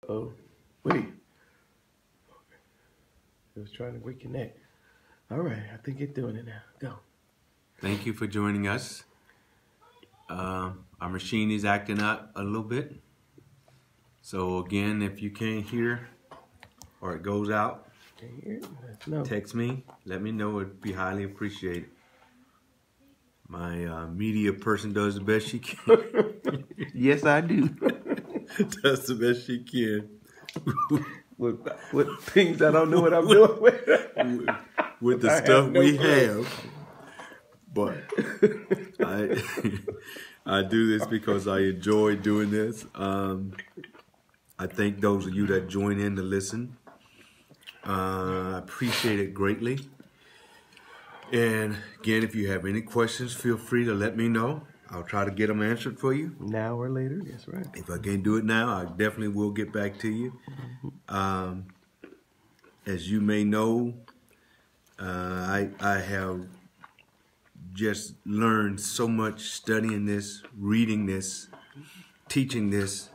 Oh, wait. I was trying to reconnect. All right, I think you're doing it now. Go. Thank you for joining us. Our machine is acting up a little bit. So again, if you can't hear or it goes out, Can't hear it? No. text me. Let me know. It'd be highly appreciated. My media person does the best she can. Yes, I do. Does the best she can. with things I don't know what I'm doing with. With the stuff we have. But I do this because I enjoy doing this. I thank those of you that join in to listen. I appreciate it greatly. And again, if you have any questions, feel free to let me know. I'll try to get them answered for you. Now or later, that's right. If I can't do it now, I definitely will get back to you. As you may know, I have just learned so much studying this, reading this, teaching this.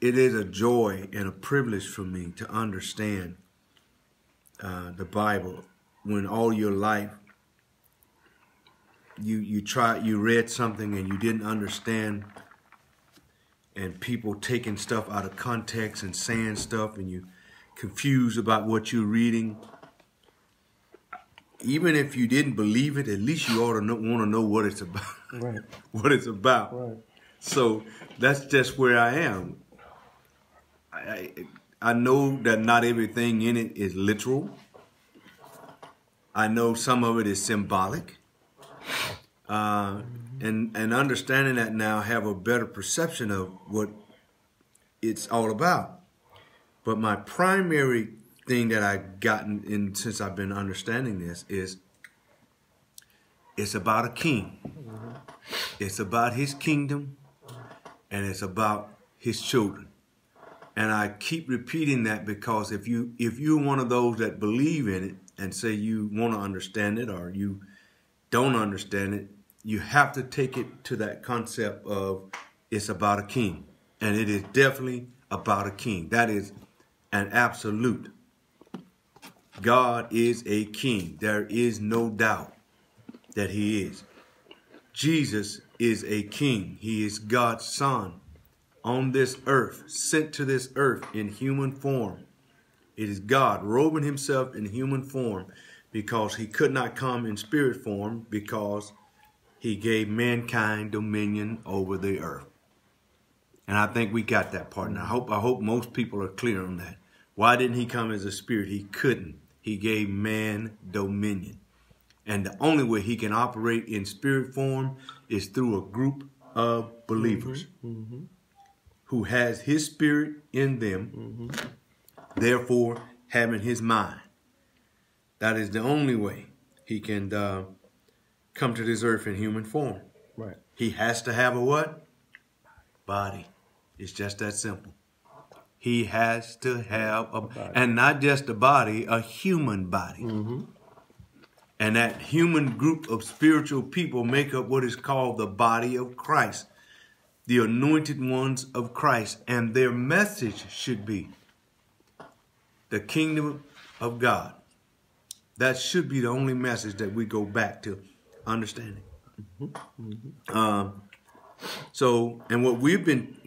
It is a joy and a privilege for me to understand the Bible when all your life you read something and you didn't understand, and people taking stuff out of context and saying stuff and you confused about what you're reading. Even if you didn't believe it, at least you ought to want to know what it's about. Right. What it's about. Right. So that's just where I am. I know that not everything in it is literal. I know some of it is symbolic. And understanding that now, I have a better perception of what it's all about. But my primary thing that I've gotten in since I've been understanding this is it's about a king. It's about his kingdom, and it's about his children. And I keep repeating that because if you're one of those that believe in it and say you want to understand it or you don't understand it, you have to take it to that concept of it's about a king. And it is definitely about a king. That is an absolute. God is a king. There is no doubt that he is. Jesus is a king. He is God's son on this earth, sent to this earth in human form. It is God robing himself in human form because he could not come in spirit form because he gave mankind dominion over the earth. And I think we got that part. And I hope most people are clear on that. Why didn't he come as a spirit? He couldn't. He gave man dominion. And the only way he can operate in spirit form is through a group of believers who has his spirit in them, therefore having his mind. That is the only way he can come to this earth in human form. Right. He has to have a what? Body. It's just that simple. He has to have a body. And not just a body, a human body. And that human group of spiritual people make up what is called the body of Christ, the anointed ones of Christ. And their message should be the kingdom of God. That should be the only message that we go back to understanding. And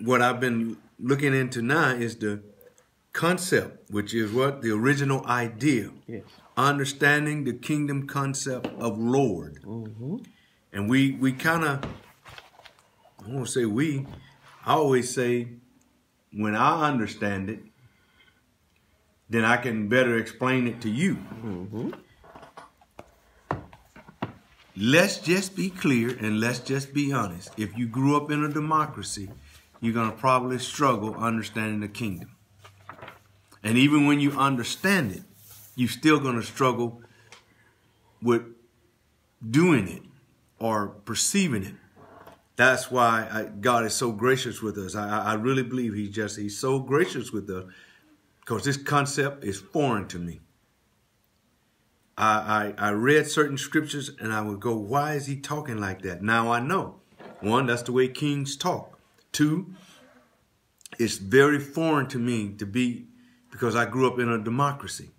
what I've been looking into now is the concept, which is what? The original idea. Yes. Understanding the kingdom concept of Lord. And we kind of, I won't say we, I always say when I understand it, then I can better explain it to you. Let's just be clear and let's just be honest. If you grew up in a democracy, you're going to probably struggle understanding the kingdom. And even when you understand it, you're still going to struggle with doing it or perceiving it. That's why God is so gracious with us. I really believe he's so gracious with us because this concept is foreign to me. I read certain scriptures and I would go, why is he talking like that? Now I know One, that's the way kings talk. Two, it's very foreign to me because I grew up in a democracy.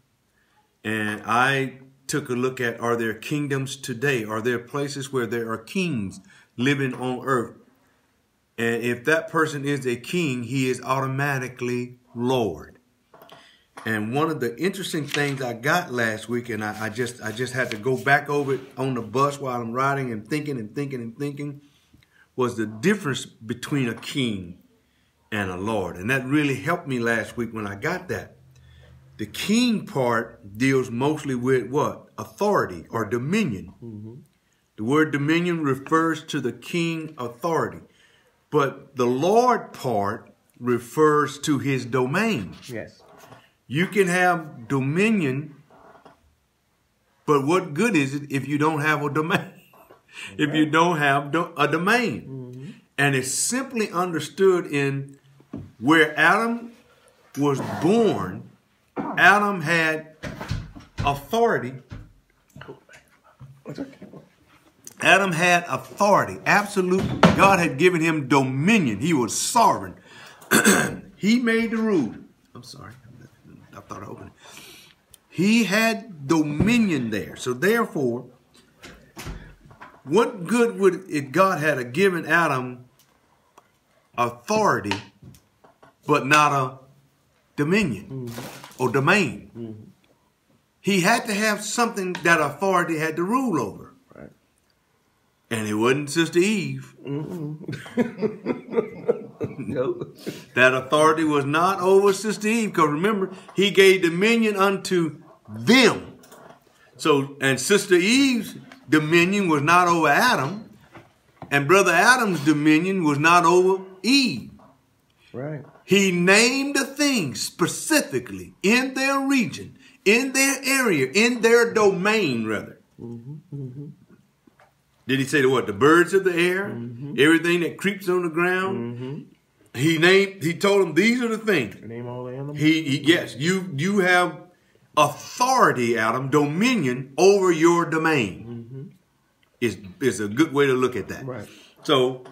And I took a look at, are there kingdoms today? Are there places where there are kings living on earth? And if that person is a king, he is automatically Lord. And one of the interesting things I got last week, and I just had to go back over it on the bus while I'm riding and thinking, was the difference between a king and a Lord. And that really helped me last week when I got that. The king part deals mostly with what? Authority or dominion. Mm-hmm. The word dominion refers to the king authority. But the Lord part refers to his domain. Yes. You can have dominion, but what good is it if you don't have a domain? If you don't have a domain. Mm-hmm. And it's simply understood in where Adam was born, Adam had authority. Adam had authority. Absolute. God had given him dominion. He was sovereign. He made the rule. I'm sorry. I thought I opened it. He had dominion there. So therefore, what good would it God had given Adam authority, but not a dominion or domain? Mm-hmm. He had to have something that authority had to rule over. Right. And it wasn't Sister Eve. No. That authority was not over Sister Eve, because remember, he gave dominion unto them. So, and Sister Eve's dominion was not over Adam, and Brother Adam's dominion was not over Eve. Right. He named the things specifically in their region, in their area, in their domain, rather. Mm-hmm, mm-hmm. Did he say to what? The birds of the air, mm-hmm. everything that creeps on the ground. Mm-hmm. He told them these are the things. Name all the animals. Yes, you have authority, Adam, dominion over your domain. Mm-hmm. Is a good way to look at that. Right. So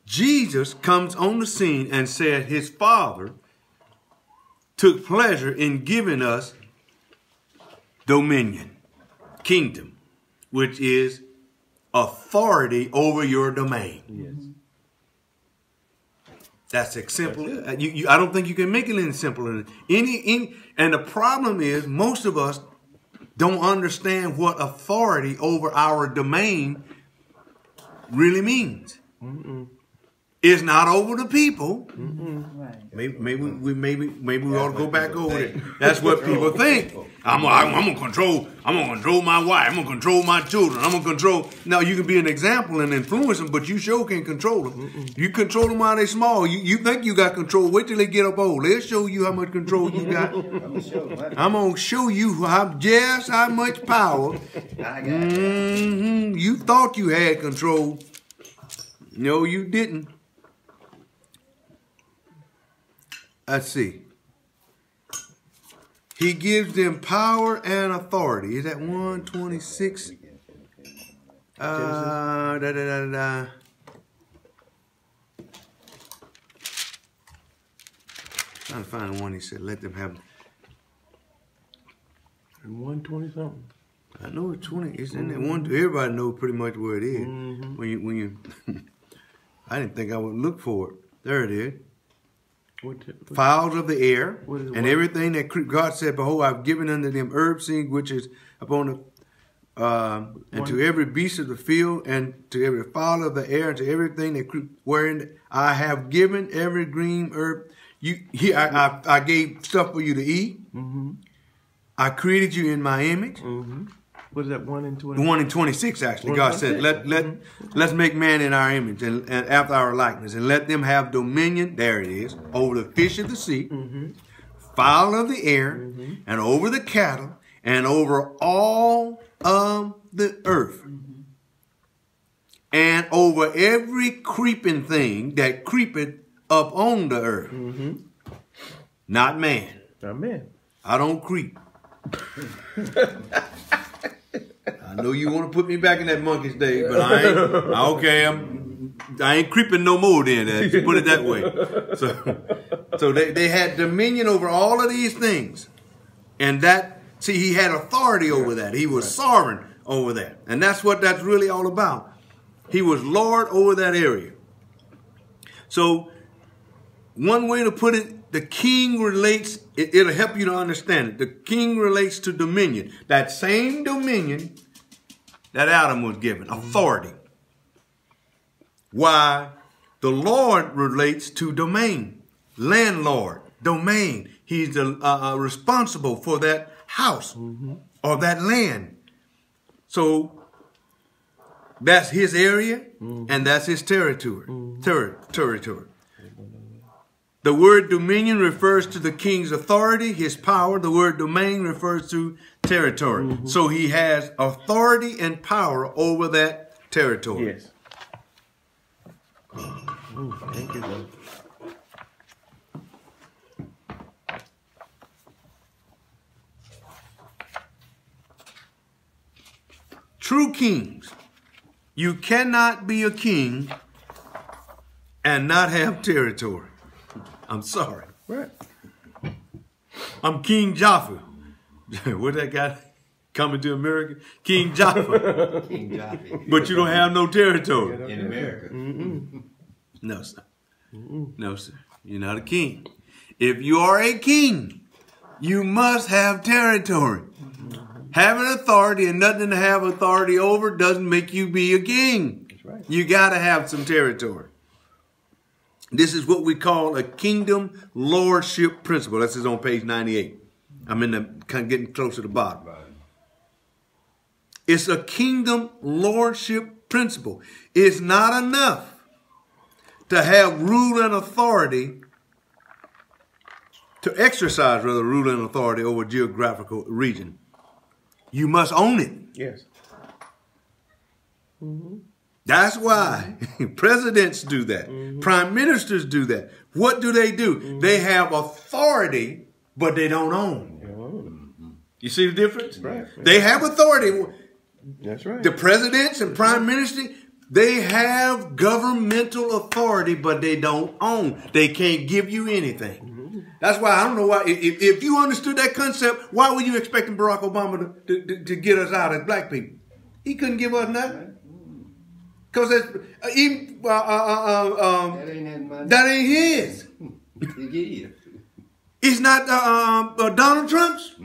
Jesus comes on the scene and said his Father took pleasure in giving us dominion, kingdom, which is authority over your domain. Yes. That's simple. I don't think you can make it any simpler. And the problem is most of us don't understand what authority over our domain really means. Mm-mm. It's not over the people. Right. Maybe we ought to go back over it. That's what people think. I'm gonna control my wife. I'm gonna control my children. I'm gonna control. Now you can be an example and influence them, but you sure can't control them. Mm-mm. You control them while they're small. You think you got control. Wait till they get up old. They'll show you how much control you got. I'm gonna show you how much power. Mm-hmm. You thought you had control. No, you didn't. Let's see. He gives them power and authority. Is that 126? Trying to find the one he said, let them have. 120 something. I know it's 20. It's in there. Everybody knows pretty much where it is. Mm-hmm. When you I didn't think I would look for it. There it is. Fowls of the air, and everything that God said, behold, I've given unto them herb seed, which is upon the, and to every beast of the field, and to every fowl of the air, and to everything that creep, wherein I have given every green herb. I gave stuff for you to eat. Mm-hmm. I created you in my image. Mm-hmm. What is that, 1 and 26? 1 and 26, actually. God said, let's make man in our image and after our likeness, and let them have dominion, there it is, over the fish of the sea, mm-hmm. fowl of the air, mm-hmm. and over the cattle, and over all of the earth, mm-hmm. and over every creeping thing that creepeth up on the earth. Mm-hmm. Not man. Not man. I don't creep. I know you want to put me back in that monkey stage, but I ain't. Okay, I ain't creeping no more then. Put it that way. So they had dominion over all of these things. And he had authority over that. He was sovereign over that. And that's what that's really all about. He was Lord over that area. So one way to put it, the king relates, it'll help you to understand it. The king relates to dominion. That same dominion that Adam was given, authority. Why the Lord relates to domain, landlord, domain. He's responsible for that house or that land. So that's his area and that's his territory. Territory. The word dominion refers to the king's authority, his power. The word domain refers to territory. So he has authority and power over that territory. Yes. Thank you, Lord. True kings. You cannot be a king and not have territory. I'm sorry. Right. I'm King Jaffa. What that guy coming to America? King Jaffa. King Jaffa. But you don't have no territory. In America. No, sir. No, sir. You're not a king. If you are a king, you must have territory. Having authority and nothing to have authority over doesn't make you be a king. That's right. You got to have some territory. This is what we call a kingdom lordship principle. This is on page 98. I'm in the kind of getting close to the bottom. It's a kingdom lordship principle. It's not enough to have rule and authority, to exercise rather rule and authority over a geographical region. You must own it. Yes. That's why presidents do that. Prime ministers do that. What do? They have authority, but they don't own. You see the difference? Right. They have authority. That's right. The presidents and prime ministers, they have governmental authority, but they don't own. They can't give you anything. That's why I don't know why. If you understood that concept, why were you expecting Barack Obama to get us out as black people? He couldn't give us nothing. Because that ain't his. It's not Donald Trump's.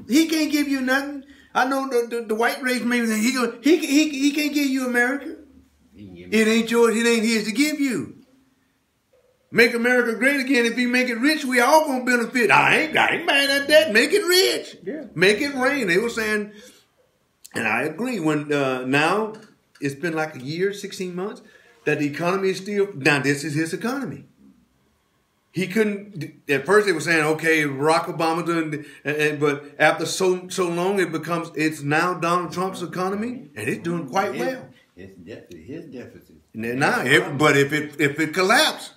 He can't give you nothing. I know the white race maybe he can't give you America. It ain't yours. It ain't his to give you. Make America great again. If he make it rich, we all gonna benefit. I ain't mad at that. Make it rich. Yeah. Make it rain. They were saying, and I agree. When now it's been like a year, 16 months, that the economy is still. Now this is his economy. He couldn't. At first they were saying, okay, Barack Obama doing, but after so long, it's now Donald Trump's economy, and it's doing quite well. It's his deficit. Now, but if it collapsed,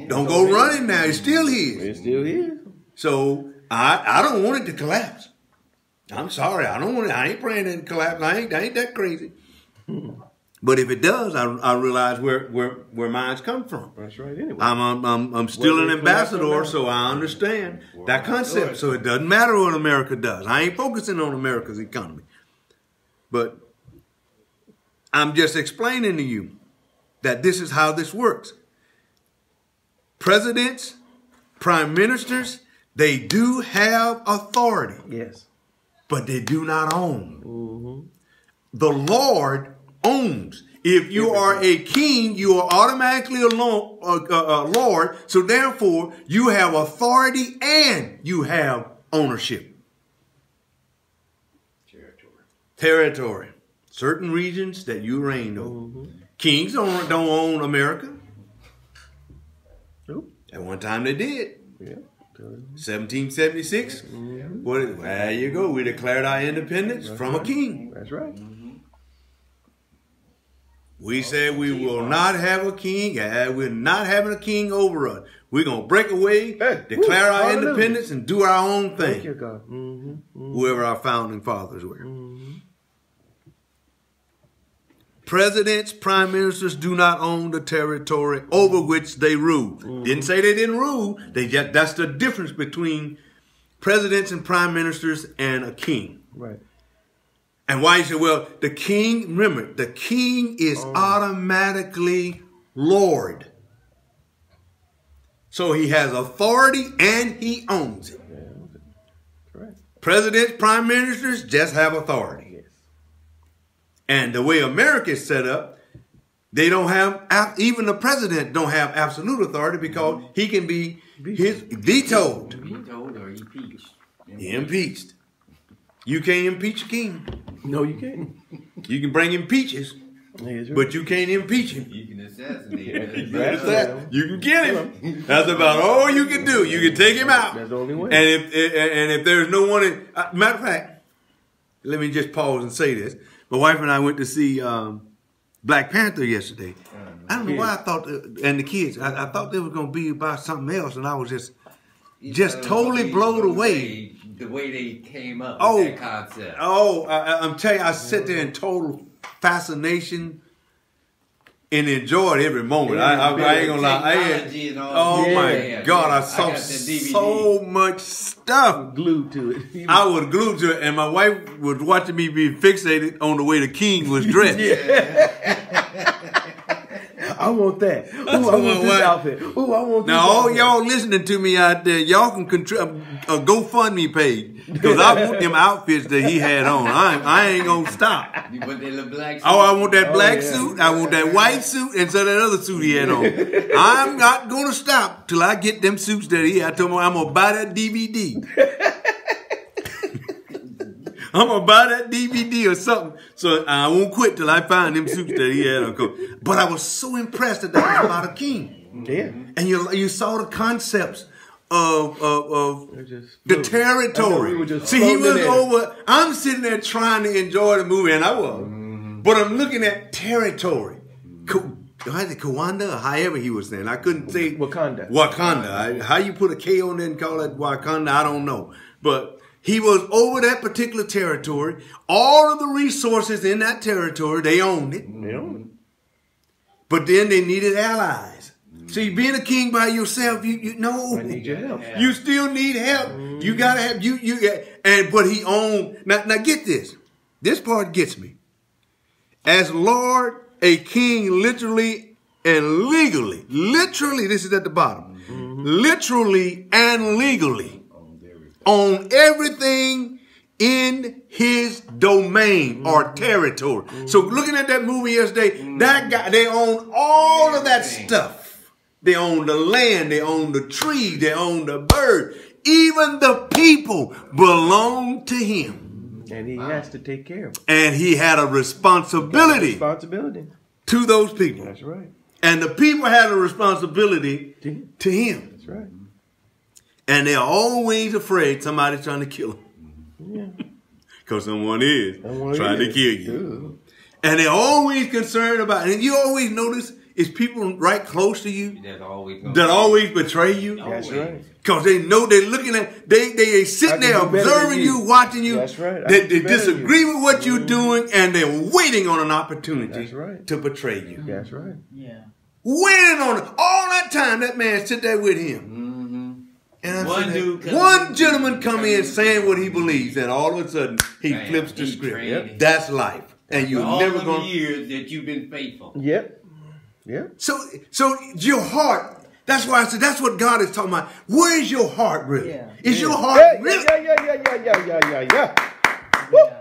don't go running now. It's still his. It's still here. So I don't want it to collapse. I'm sorry. I don't want it. I ain't praying it to collapse. I ain't that crazy. But if it does, I realize where mine's come from. That's right. Anyway, I'm still an ambassador, so I understand that concept. So it doesn't matter what America does. I ain't focusing on America's economy, but I'm just explaining to you that this is how this works. Presidents, prime ministers, they do have authority. yes. But they do not own. The Lord owns. If you are a king, you are automatically a Lord. So therefore, you have authority and you have ownership. Territory. Certain regions that you reign over. Kings don't own America. Nope. At one time they did. Yeah. 1776. There you go. We declared our independence from a king. That's right. We said we will not have a king. We're not having a king over us. We're going to break away, declare our independence, and do our own thing. Thank you, God. Whoever our founding fathers were. Presidents, prime ministers do not own the territory over which they rule. Didn't say they didn't rule. That's the difference between presidents and prime ministers and a king. Right. And why you say, well, the king, remember, the king is automatically Lord. So he has authority and he owns it. Yeah, correct. Presidents, prime ministers just have authority. Yes. And the way America is set up, they don't have, even the president don't have absolute authority because he can be vetoed. Vetoed or impeached. Impeached. You can't impeach a king. No, you can't. You can bring him peaches, Yes, right. but you can't impeach him. You can assassinate him. That's that. You can get him. That's about all you can do. You can take him out. That's the only way. And if there's no one, matter of fact, let me just pause and say this. My wife and I went to see Black Panther yesterday. I don't know why I thought, and the kids, I thought they were going to be about something else, and I was just totally blown away. The way they came up Oh, with that concept. I'm telling you, I sat there in total fascination and enjoyed every moment. I ain't gonna lie. Technology and all Oh that. my Yeah, God, yeah. I saw got the DVD. so much stuff. Glued to it. I was glued to it, and my wife was watching me be fixated on the way the king was dressed. I want that. Ooh, I want this outfit. Ooh, I want this Now, all outfit. y'all listening to me out there, y'all can a GoFundMe page because I want them outfits that he had on. I ain't gonna stop. You put that little black suit. Oh, I want that black yeah. suit. I want that white suit and so that other suit he had on. I'm not gonna stop till I get them suits that he had. I told him I'm gonna buy that DVD. I'm gonna buy that DVD or something. So I won't quit till I find them suits that he had on. But I was so impressed that was about a king. Yeah. And you saw the concepts of Just the floating. territory. We were just See, he was floating in there. over. I'm sitting there trying to enjoy the movie, and I was. But I'm looking at territory. Kawanda, or however he was saying. I couldn't say Wakanda. How you put a K on there and call it Wakanda, I don't know. But he was over that particular territory. All of the resources in that territory, they owned it. They own it. But then they needed allies. See, being a king by yourself, you know, I need your help. you still need help. You gotta have but he owned. Now get this. This part gets me. As Lord, a king literally and legally, this is at the bottom, literally and legally own everything in his domain or territory. So looking at that movie yesterday, that guy, they own all of that stuff. They own the land, they own the tree, they own the bird. Even the people belong to him. And he has to take care of it. And he had a responsibility Responsibility. to those people. That's right. And the people had a responsibility to him. That's right. And they're always afraid somebody's trying to kill them. Yeah. Because someone is trying to kill you. Ooh. And they're always concerned about it. And you always notice it's people right close to you that always betray you. That's right. Because they know they're looking at, they sitting there observing you, watching you. That's right. They disagree with what you're doing, and they're waiting on an opportunity to betray you. That's right. Yeah. Waiting on it. All that time, that man sit there with him. And one gentleman come in saying what he believes, and all of a sudden, he flips the script. Yep. That's life. And you're never going to years that you've been faithful. Yep. Yep. So your heart, that's why I said that's what God is talking about. Where is your heart really? Yeah. Is your heart really? Yeah.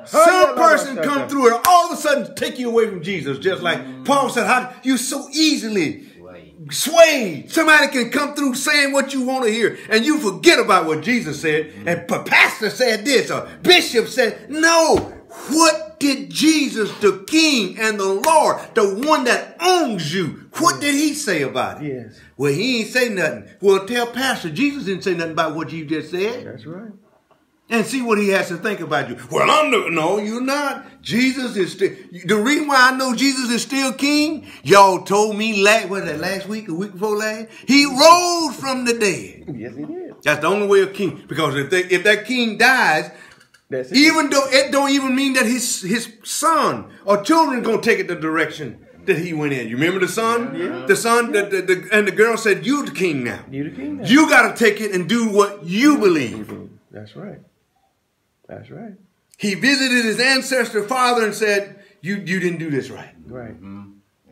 Some person come through and all of a sudden take you away from Jesus, just like Paul said, how you so easily swayed. Somebody can come through saying what you want to hear, and you forget about what Jesus said, and pastor said this, or bishop said, no. What did Jesus, the King and the Lord, the one that owns you, what did he say about it? Yes. Well, he ain't say nothing. Well, tell pastor, Jesus didn't say nothing about what you just said. That's right. And see what he has to think about you. Well, no, you're not. Jesus is still, the reason why I know Jesus is still king, y'all told me last week, a week before last, he rose from the dead. Yes, he did. That's the only way of king. Because if that king dies, That's it. Even though it don't even mean that his son or children gonna take it the direction that he went in. You remember the son? Yeah. The son, and the girl said, "You the king now. You the king now. You got to take it and do what you believe." That's right. That's right. He visited his ancestor father and said, "You didn't do this right. Right.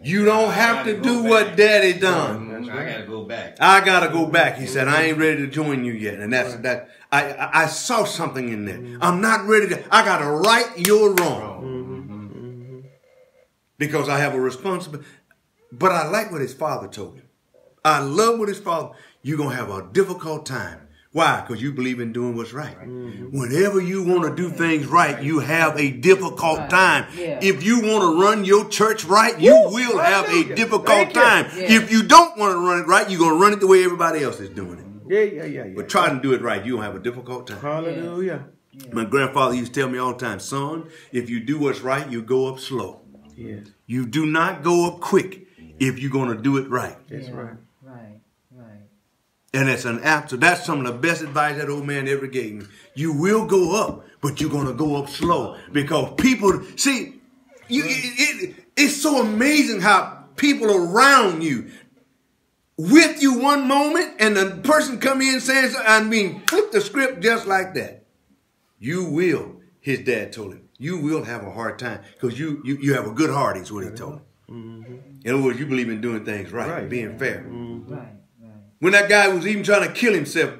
You don't have to do what daddy done. I gotta go back. I gotta go back." He said, "I ain't ready to join you yet." And that's that. I saw something in there. I'm not ready to. I gotta right your wrong because I have a responsibility. But I like what his father told him. I love what his father. You're gonna have a difficult time. Why? Because you believe in doing what's right. Whenever you want to do things right, you have a difficult time. Yeah. If you want to run your church right, you will have a difficult time. Yeah. If you don't want to run it right, you're going to run it the way everybody else is doing it. Yeah. But try to do it right, you're going to have a difficult time. Hallelujah. My grandfather used to tell me all the time, son, if you do what's right, you go up slow. Yes. You do not go up quick if you're going to do it right. That's right. Right. And it's an answer. That's some of the best advice that old man ever gave me. You will go up, but you're going to go up slow. Because people, see, it's so amazing how people around you, with you one moment, and the person come in saying, flip the script just like that. You will, his dad told him, you will have a hard time because you have a good heart, is what he told him. In other words, you believe in doing things right. Being fair. Right. When that guy was even trying to kill himself,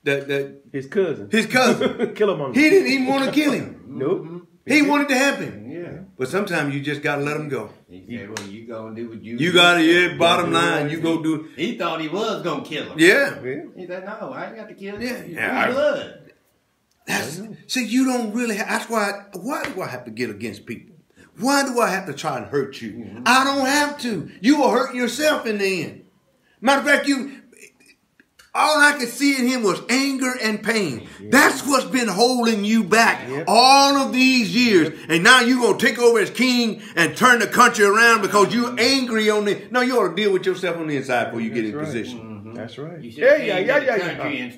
His cousin. Kill him on He didn't even want to kill him. Nope. He wanted to help him. Yeah. But sometimes you just got to let him go. He said, well, you gonna do what you You got to, bottom line, you go do it. He thought he was gonna kill him. Yeah. He said, no, I ain't got to kill him. Yeah. Blood. See, you don't really that's why do I have to get against people? Why do I have to try and hurt you? I don't have to. You will hurt yourself in the end. Matter of fact, all I could see in him was anger and pain. That's what's been holding you back all of these years. And now you're going to take over as king and turn the country around because you're angry on the... No, you ought to deal with yourself on the inside before you get in position. That's right. You should and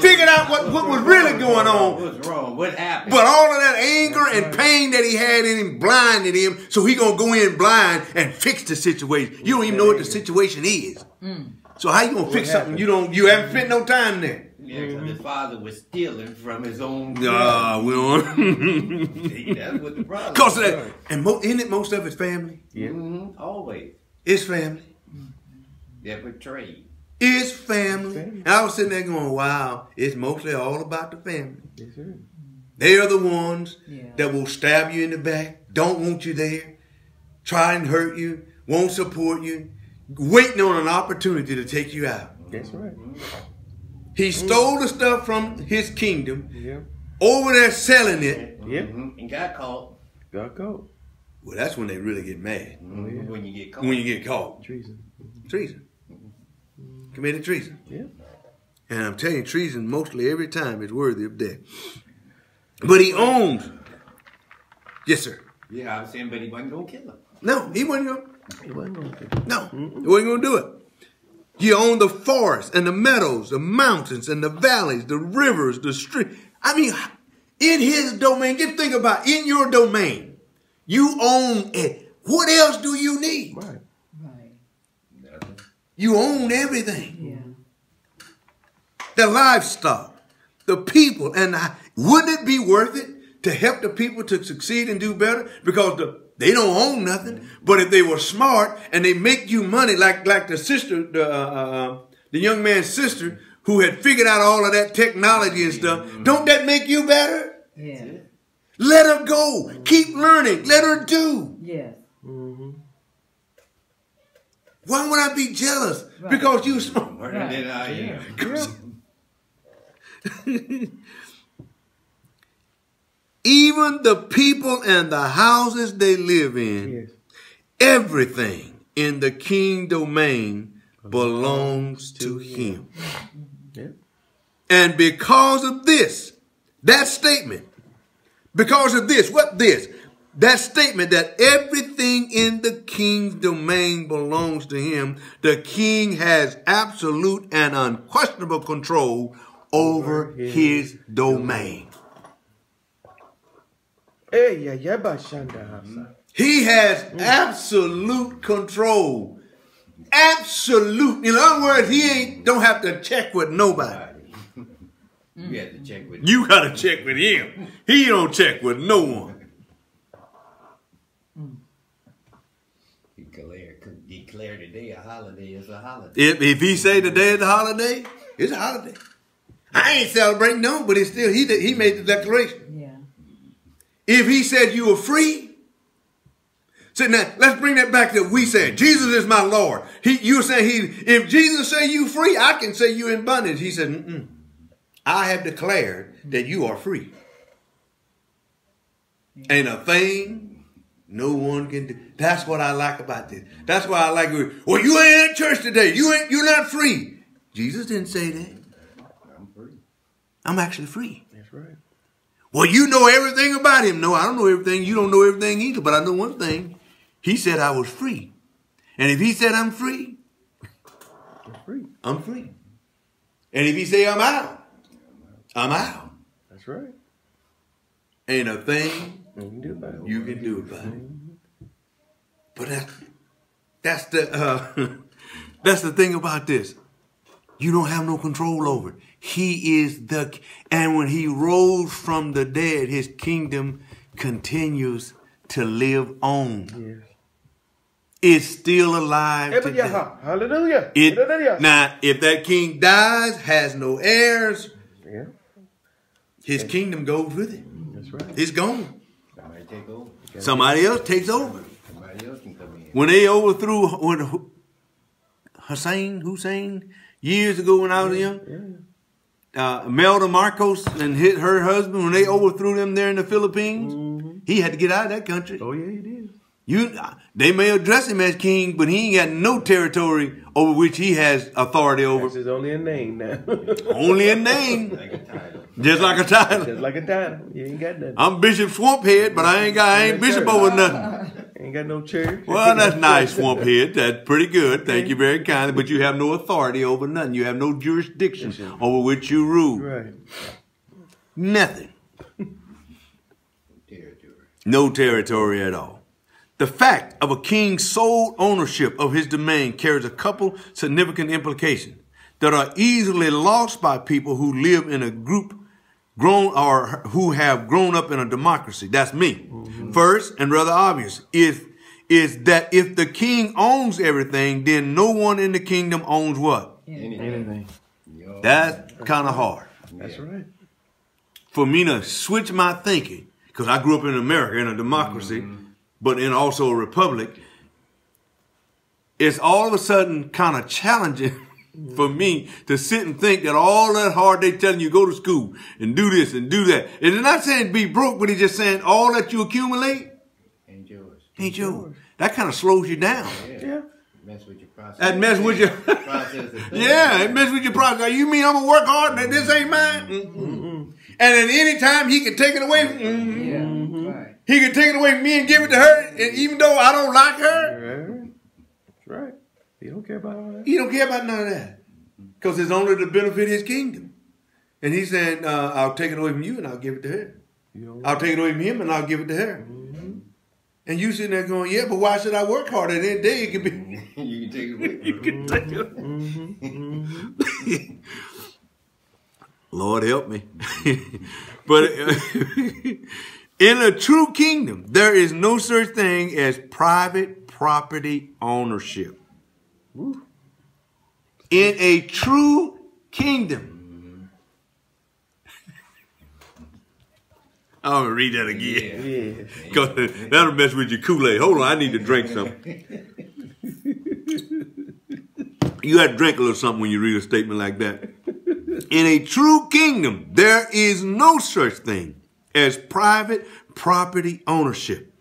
figure out what was really going on. What's wrong? What happened? But all of that anger and pain that he had in him blinded him, so he going to go in blind and fix the situation. You don't even know what the situation is. So how you going to fix something you haven't spent no time there? Yeah, because his father was stealing from his own. We don't. See, that's what the problem is. Because of that. And isn't it most of it's family? Yeah. Always. It's family. They're betrayed. It's family. And I was sitting there going, wow, it's mostly all about the family. Yes, sir. They are the ones that will stab you in the back, don't want you there, try and hurt you, won't support you, waiting on an opportunity to take you out. That's right. He stole the stuff from his kingdom, Yeah. over there selling it. Yeah. And got caught. Got caught. Well, that's when they really get mad. When you get caught. When you get caught. Treason. Treason. Committed treason. Yeah. And I'm telling you, treason mostly every time is worthy of death. But he owns. Yes, sir. Yeah, I was saying, but he wasn't going to kill him. No, he wasn't going to. He wasn't going to. No, he wasn't going to do it. He owned the forests and the meadows, the mountains and the valleys, the rivers, the streets. I mean, in his domain, just think about in your domain, you own it. What else do you need? Right. You own everything. Yeah. The livestock, the people, and wouldn't it be worth it to help the people to succeed and do better? Because they don't own nothing. But if they were smart and they make you money, like the sister, the young man's sister, who had figured out all of that technology and stuff, don't that make you better? Yeah. Let her go. Keep learning. Let her do. Yeah. Why would I be jealous? Right. Because you smart. Murder than I am. Even the people and the houses they live in, everything in the king domain belongs to him. Yeah. And because of this, that statement, because of this, what this? That statement that everything in the king's domain belongs to him, the king has absolute and unquestionable control over his domain. Hey, yeah, yeah, Bashanda. He has absolute control. Absolute. In other words, he don't have to check with nobody. You have to check with You got to check with him. He don't check with no one. Declare today a holiday is a holiday. If he say today is a holiday, it's a holiday. I ain't celebrating no, but it's still he made the declaration. Yeah. If he said you were free, so now let's bring that back to what we said. Jesus is my Lord. You were saying if Jesus say you free, I can say you in bondage. He said, I have declared that you are free. Ain't a thing no one can do. That's what I like about this. That's why I like it. Well, you ain't at church today. You're not free. Jesus didn't say that. I'm free. I'm actually free. That's right. Well, you know everything about him. No, I don't know everything. You don't know everything either. But I know one thing. He said I was free. And if he said I'm free, You're free. I'm free. And if he say I'm out, I'm out. That's right. Ain't a thing You can do about it. you can do about it. But that's the that's the thing about this. You don't have no control over it. He is and when he rose from the dead, his kingdom continues to live on. Yes. It's still alive today. Hallelujah. Now, if that king dies, has no heirs, Yeah, his kingdom goes with it. that's right. It's gone. Somebody take over. Somebody else takes over. Somebody else can come in. When they overthrew Hussein, years ago when I was young, Melda Marcos and her husband, when they overthrew them there in the Philippines, he had to get out of that country. Oh, yeah, he did. They may address him as king, but he ain't got no territory over which he has authority over. This is only a name now. Only a name. Like a title. Just like a title. Just like a title. You ain't got nothing. I'm Bishop Swamphead, but I ain't bishop over nothing. Ain't got no church. Well, that's nice, Swamphead. That's pretty good. Thank you very kindly. But you have no authority over nothing. You have no jurisdiction over which you rule. Right. Nothing. Territory. No territory at all. The fact of a king's sole ownership of his domain carries a couple significant implications that are easily lost by people who live in a group who have grown up in a democracy. That's me. Mm-hmm. First, and rather obvious, is that if the king owns everything, then no one in the kingdom owns what? Anything. That's kind of hard. That's right. For me to switch my thinking, because I grew up in America in a democracy, but in also a republic, it's all of a sudden kind of challenging for me to sit and think that all that hard they telling you go to school and do this and do that. And they're not saying be broke, but he's just saying all that you accumulate Ain't yours. ain't yours. That kind of slows you down. Yeah. Mess with your process. That mess with your process of thinking. yeah, it mess with your process. You mean I'm gonna work hard and this ain't mine? Mm-mm. And at any time he can take it away. Yeah. Right. He can take it away from me and give it to her, and even though I don't like her, That's right. He don't care about all that. he don't care about none of that. Because it's only to benefit his kingdom. And he's saying, I'll take it away from you and I'll give it to her. I'll take it away from him and I'll give it to her. Mm-hmm. And you sitting there going, yeah, but why should I work hard? At the end of the day, it could be. You can take it with you. You can take it. Mm-hmm. Lord help me. But in a true kingdom, there is no such thing as private property ownership. Woo. In a true kingdom. I'm going to read that again. Yeah. Because that'll mess with your Kool-Aid. Hold on, I need to drink something. You got to drink a little something when you read a statement like that. In a true kingdom, there is no such thing as private property ownership.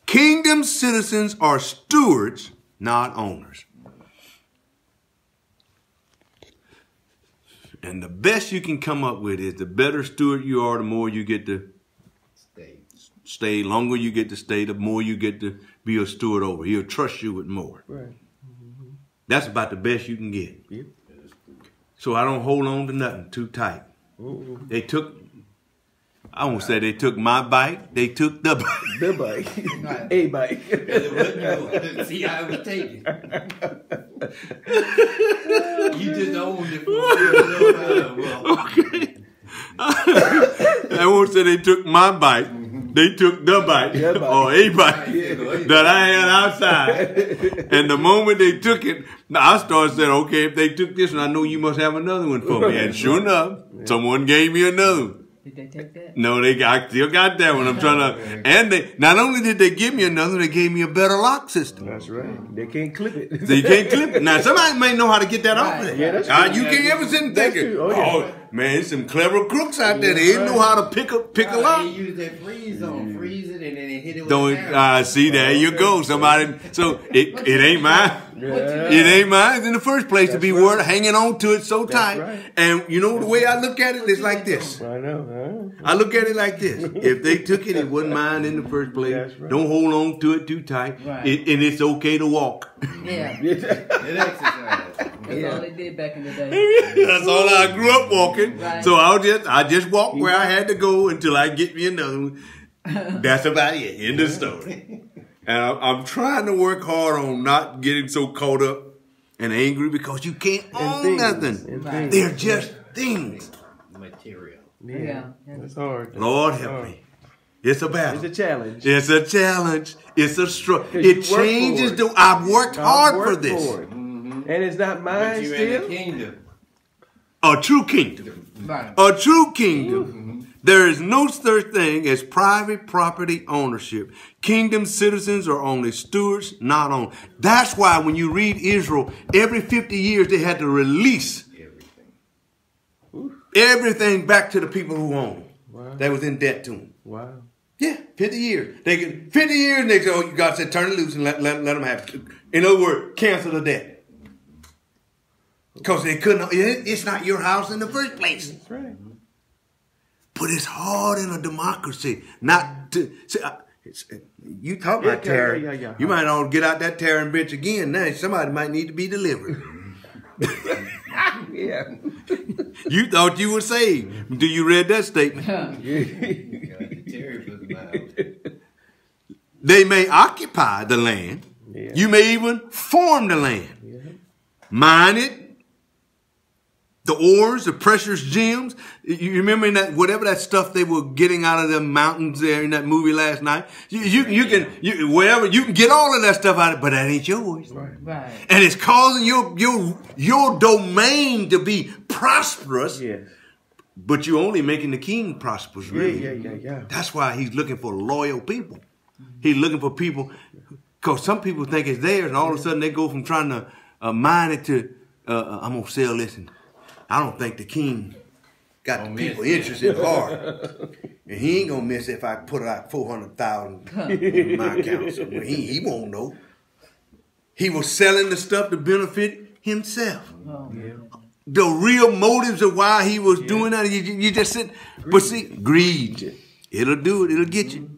Kingdom citizens are stewards, not owners. And the best you can come up with is the better steward you are, the more you get to stay. Longer you get to stay, the more you get to be a steward over. He'll trust you with more. Right. Mm-hmm. That's about the best you can get. Yep. So I don't hold on to nothing too tight. Mm-hmm. They took, I won't say they took my bike. They took the bike. The bike. Right. A bike. See how it was taken. You just owned it for Okay. I won't say they took my bike. They took the bike or a bike that I had outside. And the moment they took it, I started saying, okay, if they took this one, I know you must have another one for me. And sure enough, someone gave me another one. Did they take that? No, I still got that one. I'm trying to, and they, not only did they give me another, they gave me a better lock system. That's right. They can't clip it. They can't clip it. Now, somebody may know how to get that off of there. Yeah, that's true. You can't ever sit and think, Oh, yeah. oh, man, there's some clever crooks out there. They know how to pick a lock. They use that freeze on, freeze it, and then they hit it with Don't a hammer. see, there you go. Somebody, so it ain't mine. It ain't mine in the first place to be worth hanging on to it so tight. right. And you know the way I look at it is like this. I know. I look at it like this. If they took it, it wasn't mine in the first place. That's right. Don't hold on to it too tight. Right. And it's okay to walk. Yeah. It exercise. That's all they did back in the day. That's all I grew up walking. Right. So I just walked where I had to go until I get me another one. That's about it. End of story. And I'm trying to work hard on not getting so caught up and angry because you can't own nothing. Right. They're just things. Material. Yeah. That's hard. Lord help me. It's a battle. It's a challenge. It's a challenge. It's a struggle. 'Cause you It work changes for it. I've worked hard for Work this. it. And it's not But mine you in still. the kingdom. A true kingdom. Right. A true kingdom. There is no such thing as private property ownership. Kingdom citizens are only stewards, not owners. That's why when you read Israel, every 50 years they had to release everything back to the people who owned it. Wow. That was in debt to them. Wow. Yeah, 50 years. They get 50 years and they say, oh, God said turn it loose and let them have it. In other words, cancel the debt. Because they couldn't, it's not your house in the first place. That's right. But it's hard in a democracy not to. See, you talk about tearing. Yeah. You might all get out that tearing bitch again. Now somebody might need to be delivered. Yeah. You thought you were saved until you read that statement. They may occupy the land. Yeah. You may even form the land. Yeah. Mine it. The ores, the precious gems. You remember that whatever that stuff they were getting out of the mountains there in that movie last night? You can get all of that stuff out of it, but that ain't yours. Right. Right. And it's causing your domain to be prosperous. Yes. But you're only making the king prosperous, really. Yeah. That's why he's looking for loyal people. He's looking for people, because some people think it's theirs, and all of a sudden they go from trying to mine it to, I'm going to sell this. And I don't think the king got the people interested hard. And he ain't going to miss it if I put out 400,000 in my account. So he won't know. He was selling the stuff to benefit himself. Oh, yeah. The real motives of why he was doing that, you just said, but see, greed. It'll do it. It'll get you.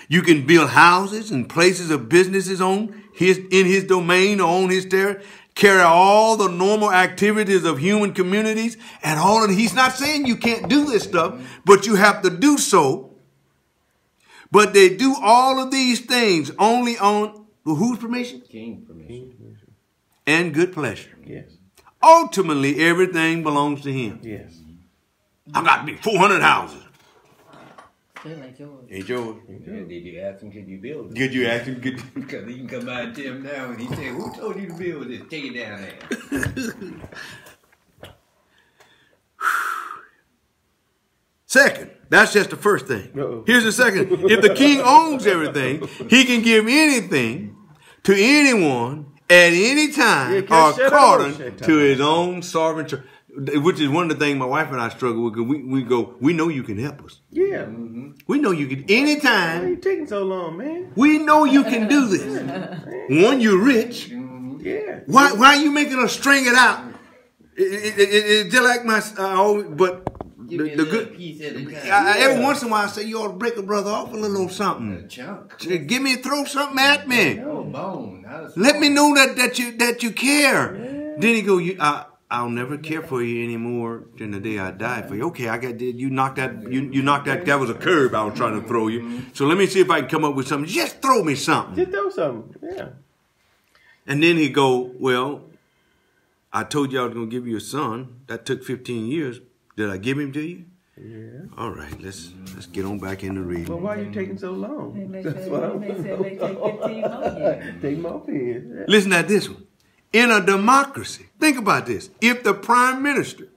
You can build houses and places of businesses in his domain or on his territory, carry all the normal activities of human communities and all of it. He's not saying you can't do this stuff, but you have to do so. But they do all of these things only on whose permission? King permission. And good pleasure. Yes. Ultimately, everything belongs to him. Yes. I got me 400 houses. Still ain't yours. Ain't yours. Yeah, did you ask him, can you build it? Did you ask him? Because he can come by and tell him now and he say, who told you to build this? Take it down there. Second, that's just the first thing. Uh-oh. Here's the second. If the king owns everything, he can give anything to anyone at any time according to his own sovereign choice. Which is one of the things my wife and I struggle with, because we know you can help us. Yeah. We know you can, Why are anytime, you taking so long, man? we know you can do this. One, you're rich. Yeah. Why are you making us string it out? It's just like but Give me a the little good. piece at a time. Every once in a while, I say you ought to break a brother off a little A something. chunk. Give me, throw something at me. No bone. Not a Let me know that you care. Yeah. Then he go, I'll never care for you anymore than the day I die for you. Okay, I got you knocked that. You knocked that. That was a curve I was trying to throw you. So let me see if I can come up with something. Just throw me something. Just throw something. Yeah. And then he go, well, I told you I was going to give you a son. That took 15 years. Did I give him to you? Yeah. All right, let's get on back into reading. Well, why are you taking so long? They That's say, what I'm they said they take 15 more years. Take my pen. Listen to this one. In a democracy, think about this. If the prime minister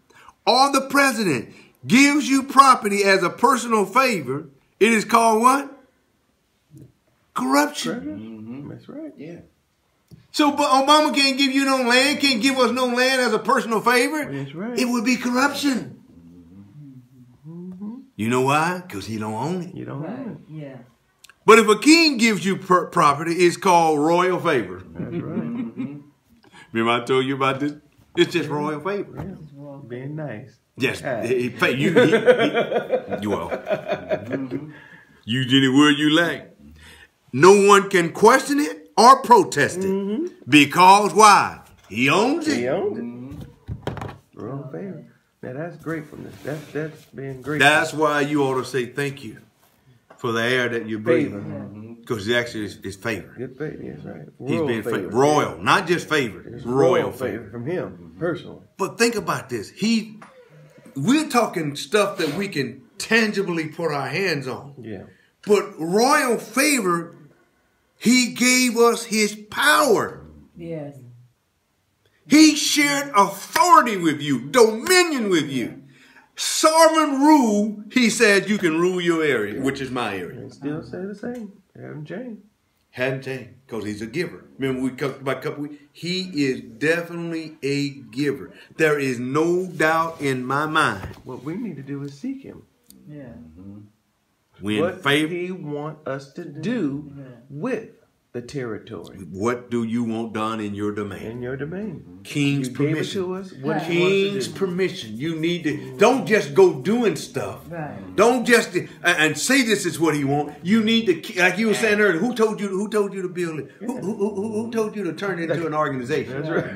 or the president gives you property as a personal favor, it is called what? Corruption. That's right. Yeah. So but Obama can't give you no land, can't give us no land as a personal favor. That's right. It would be corruption. You know why? Because he don't own it. You don't Right, know it. yeah. But if a king gives you property, it's called royal favor. That's right. Remember I told you about this? It's just royal favor. Yeah. Being nice. Yes, Ah. you well. Use any word you like. No one can question it or protest it because why? He owns it. He owns it. Wrong favor. Now that's gratefulness. That's being grateful. That's why you ought to say thank you for the air that you breathe. Favor. Because it actually is favor. Good favor. That's right. He's being favor. royal, not just favor. It's Royal favor favor. from him personally. But think about this. We're talking stuff that we can tangibly put our hands on. Yeah. But royal favor, he gave us his power. Yes. He shared authority with you, dominion with you. Sovereign rule, he said you can rule your area, which is my area. And still say the same. Haven't changed. Hadn't changed, because he's a giver. Remember we talked about a couple weeks? He is definitely a giver. There is no doubt in my mind. What we need to do is seek him. Yeah. When What favor, he want us to do with the territory what do you want done in your domain? in your domain? King's You gave it permission. to us. What Right. he wants King's to do. permission. You need to, don't just go doing stuff. Right. Don't just, and say this is what he wants. You need to, like you were saying earlier, who told you to build it? Who told you to turn it into an organization? That's right.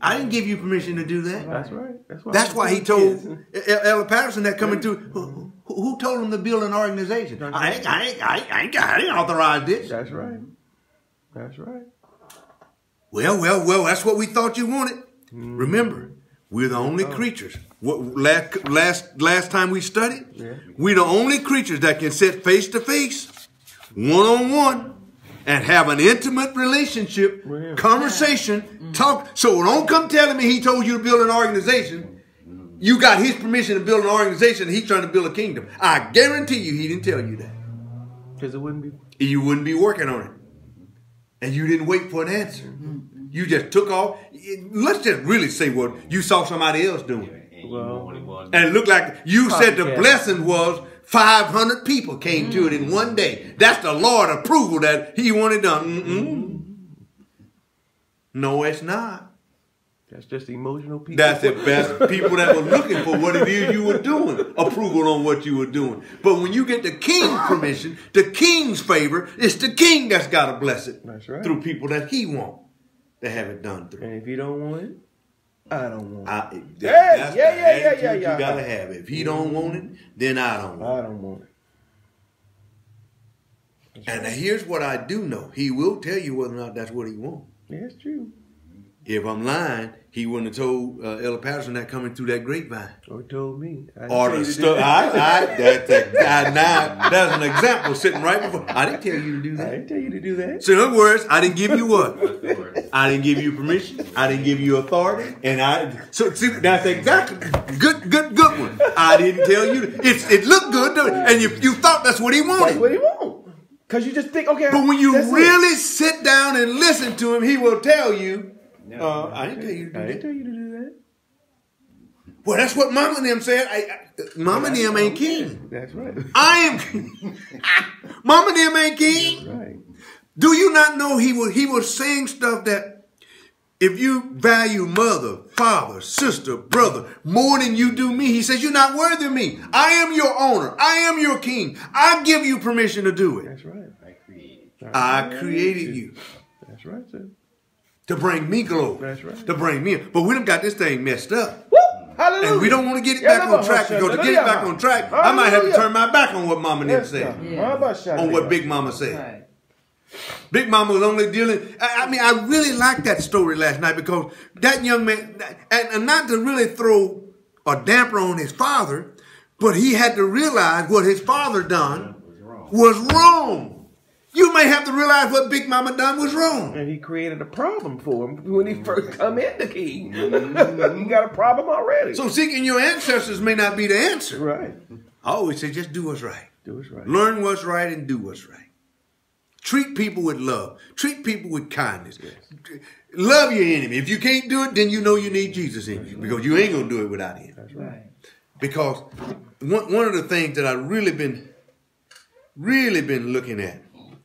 I didn't give you permission to do that. That's right. That's why he kids. told Ella Patterson that coming through. Who told him to build an organization? I ain't authorized this. That's right. That's right. Well, that's what we thought you wanted. Remember, we're the only creatures. What last time we studied? Yeah. We're the only creatures that can sit face to face, one-on-one, and have an intimate relationship, Well. conversation, talk. So don't come telling me he told you to build an organization. You got his permission to build an organization and he's trying to build a kingdom. I guarantee you he didn't tell you that. Because it wouldn't be. You wouldn't be working on it. And you didn't wait for an answer. You just took off. Let's just really say what you saw somebody else doing. Well, And it looked like you said the Copycat. blessing was 500 people came to it in one day. That's the Lord approval that he wanted done. No, it's not. that's just emotional people. That's the best people that were looking for what it is you were doing. Approval on what you were doing. But when you get the king's permission, the king's favor, it's the king that's got to bless it. That's right. Through people that he wants to have it done through. And if you don't want it, I don't want it. That's the yeah. attitude you got to have. If he don't want it, then I don't want it. I don't want it. And now here's what I do know. He will tell you whether or not that's what he wants. Yeah, it's true. If I'm lying, he wouldn't have told Ella Patterson that coming through that grapevine. Or told me. I didn't Or tell the you to do stuff. that. Now, that's an example sitting right before. I didn't tell you to do I that. didn't tell you to do that. So in other words, I didn't give you what? I didn't give you permission. I didn't give you authority. And so see, that's exactly good one. I didn't tell you. It looked good, and you thought that's what he That's wanted. what he want. Because you just think, okay. But when you that's it. really sit down and listen to him, he will tell you, I didn't tell you to do I didn't that. tell you to do that. Well, that's what Mama and them said. Mama and them ain't king. That's right. I am king. Mama and them ain't king. Right. Do you not know he was saying stuff that if you value mother, father, sister, brother more than you do me, he says, you're not worthy of me. I am your owner. I am your king. I give you permission to do it. That's right. I created. I created you. That's right, sir. to bring me glory. That's right. To bring me. But we done got this thing messed up. Woo! Hallelujah. And we don't want to get it back on track, because to get it back on track, I might have to turn my back on what Mama didn't say. On what Big Mama said. Right. Big Mama was only dealing. I mean, I really liked that story last night, because that young man, and not to really throw a damper on his father, but he had to realize what his father done was wrong. You may have to realize what Big Mama done was wrong. And he created a problem for him when he first come in the king. He got a problem already. So seeking your ancestors may not be the answer. Right. I always say, just do what's right. Do what's right. Learn what's right and do what's right. Treat people with love. Treat people with kindness. Yes. Love your enemy. If you can't do it, then you know you need Jesus in you, because you ain't going to do it without him. That's right. Because one of the things that I've really been looking at,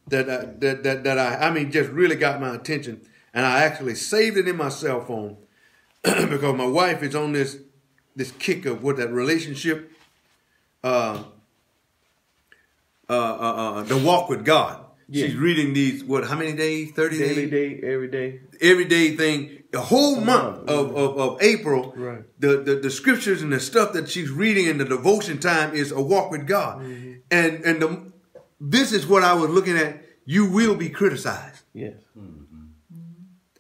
that I mean just really got my attention, and I actually saved it in my cell phone because my wife is on this kick of what that relationship, the walk with God. Yeah. She's reading these, how many days? 30 days? Every day. Every day thing. The whole month of April, right. the scriptures and the stuff that she's reading in the devotion time is a walk with God. Mm-hmm. And this is what I was looking at. You will be criticized. Yes. Mm-hmm.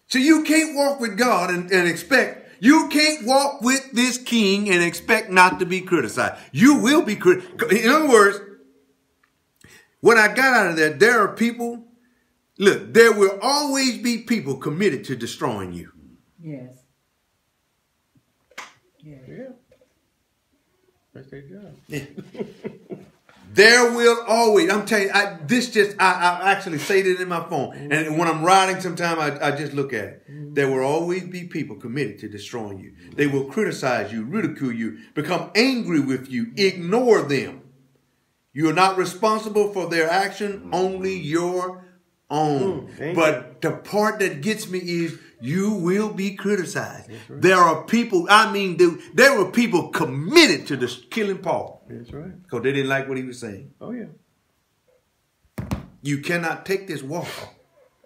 So you can't walk with God and expect, you can't walk with this king and expect not to be criticized. You will be criticized. In other words, what I got out of that, there are people, look, there will always be people committed to destroying you. Yes. Yes. Yeah. That's their job. Yeah. There will always, I'm telling you, I actually saved it in my phone. And when I'm riding sometime, I just look at it. There will always be people committed to destroying you. They will criticize you, ridicule you, become angry with you, ignore them. You are not responsible for their action, only your own. But the part that gets me is you will be criticized. Right. There are people, there were people committed to killing Paul. That's right. Because they didn't like what he was saying. Oh, yeah. You cannot take this walk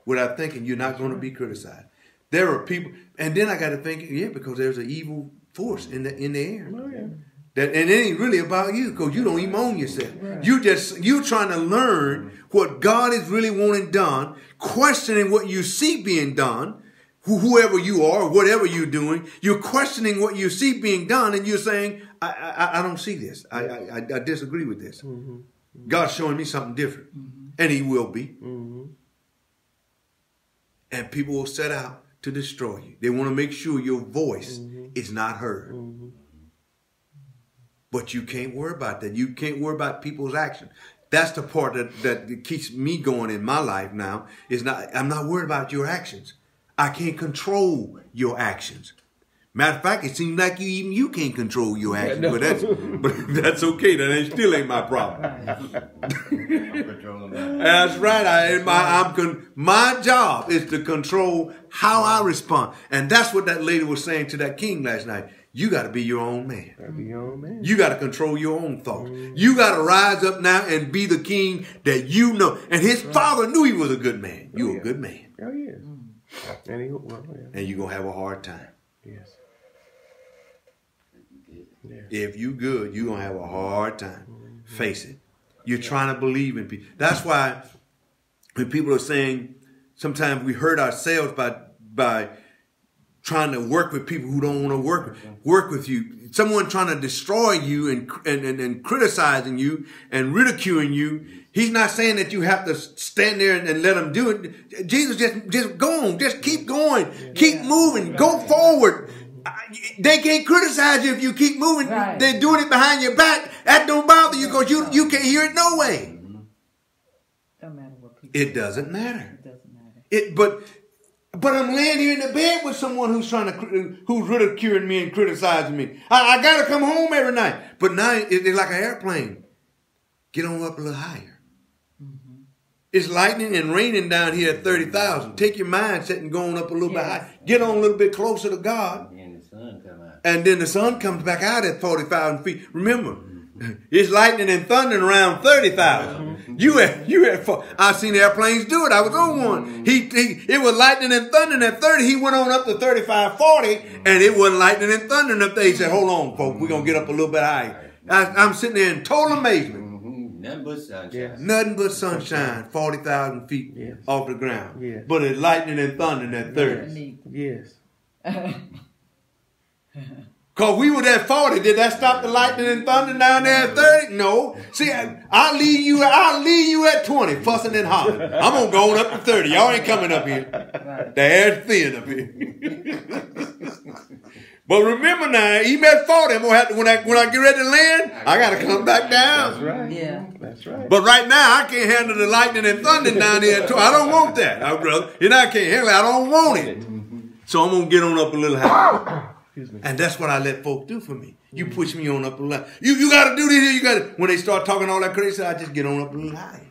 without thinking you're not going to be criticized. There are people, and then I got to think, because there's an evil force in the air. Oh, yeah. And it ain't really about you, because you don't even own yourself. Right. You trying to learn what God is really wanting done, questioning what you see being done, whoever you are, or whatever you're doing. You're questioning what you see being done, and you're saying, I don't see this. I disagree with this. Mm-hmm. God's showing me something different, and he will be. Mm-hmm. And people will set out to destroy you. They want to make sure your voice is not heard. Mm-hmm. But you can't worry about that. You can't worry about people's action. That's the part that keeps me going in my life now. I'm not worried about your actions. I can't control your actions. Matter of fact, it seems like even you can't control your actions. But that's okay. That still ain't my problem. That's right. My job is to control how I respond. And that's what that lady was saying to that king last night. You got to be your own man. You got to control your own thoughts. You got to rise up now and be the king that you know. And his father knew he was a good man. You're a good man. Oh, yeah. And you're going to have a hard time. Yes. If you good, you're going to have a hard time. Face it. You're trying to believe in people. That's why when people are saying, sometimes we hurt ourselves by trying to work with people who don't want to work with you. Someone trying to destroy you and criticizing you and ridiculing you. He's not saying that you have to stand there and let them do it. Jesus just go on. Just keep going. Keep moving. Go forward. They can't criticize you if you keep moving. Right. They're doing it behind your back. That don't bother you because you can't hear it no way. Don't matter what people it doesn't matter. It doesn't matter. But I'm laying here in the bed with someone who's ridiculing me and criticizing me. I got to come home every night. But now it's like an airplane. Get on up a little higher. Mm-hmm. It's lightning and raining down here at 30,000. Take your mindset and going up a little bit higher. Get on a little bit closer to God. And the sun come out. And then the sun comes back out at 40,000 feet. Remember, It's lightning and thunder around 30,000. You had. I've seen airplanes do it. I was on one. It was lightning and thunder at 30. He went on up to 35, 40, and it wasn't lightning and thunder up there. He said, "Hold on, folks. We're gonna get up a little bit higher." I'm sitting there in total amazement. Nothing but sunshine. Yes. Nothing but sunshine, 40,000 feet Yes. off the ground. Yes. But it's lightning and thunder at 30. Yes. Because we were at 40. Did that stop the lightning and thunder down there at 30? No. See, I'll leave you at 20, fussing and hollering. I'm going to go on up to 30. Y'all ain't coming up here. Right. The air's thin up here. But remember now, even at 40, I'm gonna have to, when I get ready to land, I got to come back down. That's right. Yeah. That's right. But right now, I can't handle the lightning and thunder down there. I don't want that, brother. You know, I can't handle it. I don't want it. So I'm going to get on up a little higher. Excuse me. And that's what I let folk do for me. You push me on up a little higher. You got to do this here. You got to. When they start talking all that crazy, I just get on up a little higher.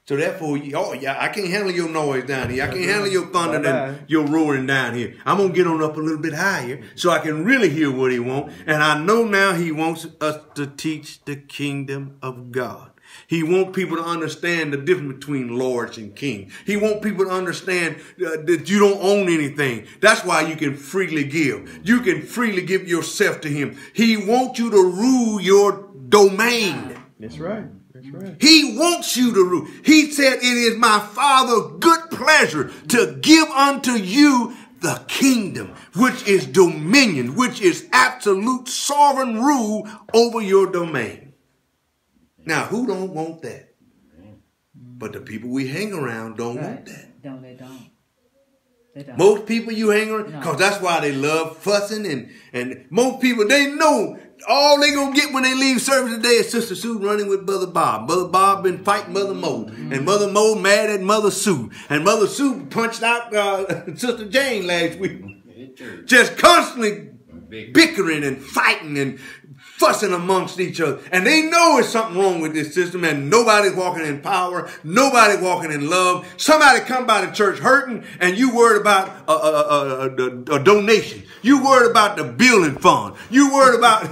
So therefore, I can't handle your noise down here. I can't handle your thunder and your roaring down here. I'm going to get on up a little bit higher so I can really hear what he wants. And I know now he wants us to teach the kingdom of God. He wants people to understand the difference between lords and kings. He wants people to understand that you don't own anything. That's why you can freely give. You can freely give yourself to him. He wants you to rule your domain. That's right. That's right. He wants you to rule. He said, "It is my Father's good pleasure to give unto you the kingdom," which is dominion, which is absolute sovereign rule over your domain. Now, who don't want that? But the people we hang around don't want that. No, they don't. They don't. Most people you hang around, because that's why they love fussing, and most people, they know all they gonna get when they leave service today is Sister Sue running with Brother Bob. Brother Bob been fighting Mother Mo, and Mother Mo mad at Mother Sue, and Mother Sue punched out Sister Jane last week. Just constantly bickering and fighting and fussing amongst each other. And they know there's something wrong with this system, and nobody's walking in power, nobody's walking in love. Somebody come by the church hurting, and you worried about a donation. You worried about the building fund. You worried about...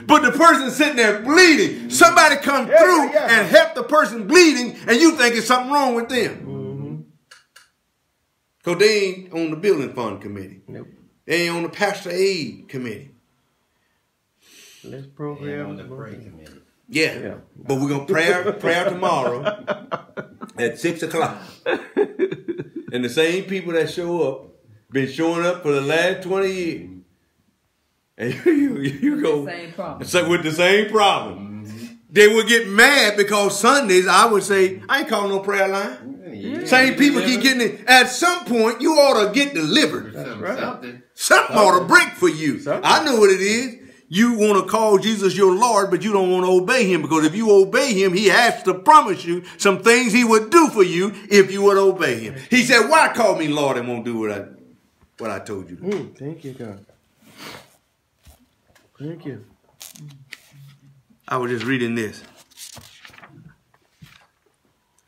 But the person sitting there bleeding, somebody come through and help the person bleeding, and you think there's something wrong with them. Because they ain't on the building fund committee. Nope. They ain't on the pastor aid committee. Let's program on the prayer committee. Yeah. But we're going to prayer tomorrow at 6 o'clock. And the same people that show up, been showing up for the last 20 years. And you go with the same problem. They would get mad because Sundays, I would say, I ain't calling no prayer line. Same people keep getting it. At some point, you ought to get delivered. That's right. Something ought to break for you. I know what it is. You want to call Jesus your Lord, but you don't want to obey him, because if you obey him, he has to promise you some things he would do for you if you would obey him. He said, "Why call me Lord and won't do what I told you to do?" Thank you, God. Thank you. I was just reading this.